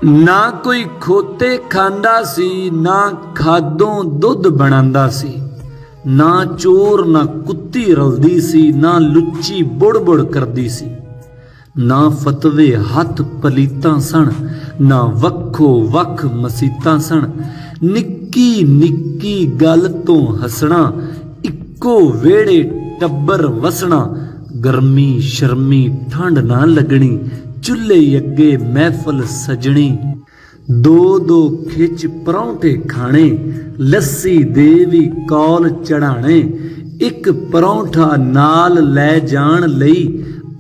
ना कोई खोते खांदा सी, ना खादों दुध बनांदा सी। ना चोर ना कुत्ती रलदी सी, ना लुच्ची बुड़ बुड़ करदी सी। ना फतवे हथ पलीतां सन, ना वक्खो वख मसीतां सन। निक्की निक्की गल तो हसना, इक्को वेड़े टब्बर वसना। गर्मी शर्मी ठंड ना लगनी, चुल्हे अगे महफल सजनी। दो दो खिच परौंठे खाने, लस्सी दे भी कौल चढ़ाने। एक परौंठा नाल लै जाण लई,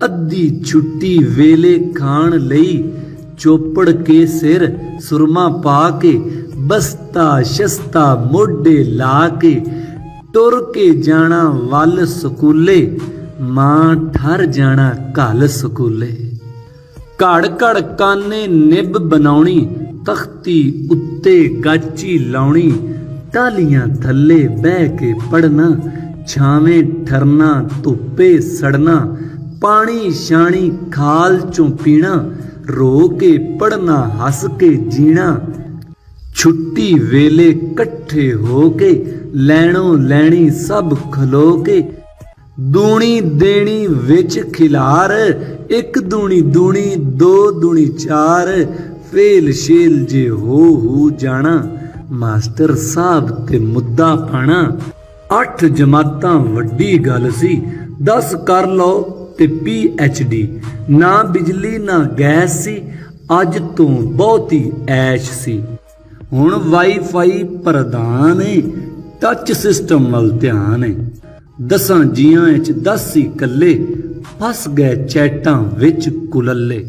अद्धी छुट्टी वेले खाण लई। चोपड़ के सिर सुरमा पा के, बस्ता शस्ता मोढे ला के। टुर के जाना वल सकूले, मां ठर जाना घल सकूले। घड़ घड़ काने निब बनाउणी, तख्ती उत्ते गाची लाउणी। टालियां थल्ले बह के पढ़ना, छावें ठरना धुप्पे सड़ना। पानी शानी खाल चों पीना, रो के पढ़ना हस के जीना। छुट्टी वेले कट्ठे हो के, लैणों लैणी सब खलो के। दूनी देनी विच खिलार, एक दूनी दूनी दो दूनी चार। फेल शेल जे हो जाना, मास्टर साहब ते मुद्दा पाना। 8 जमातां वड्डी गल सी, 10 कर लो ते PhD। ना बिजली ना गैस सी, अज तो बहुती ऐश सी। हुण वाईफाई प्रधान है, टच सिस्टम वल ध्यान है। 10 जियां च 10 ही कल्ले, फस गए चैटां विच कुलल्ले।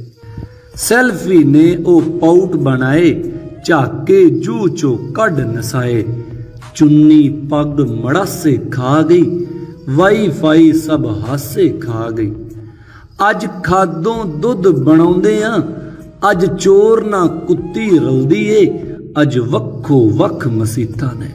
सैल्फी ने ओ पाउट बनाए, झाके जूह चो कढ नसाए। चुन्नी पग मड़ासे खा गई, वाईफाई सब हासे खा गई। अज खादों दुध बनाउंदे आ, अज चोर ना कुत्ती रलदी ए। अज वक्खो वख मसीतां ने।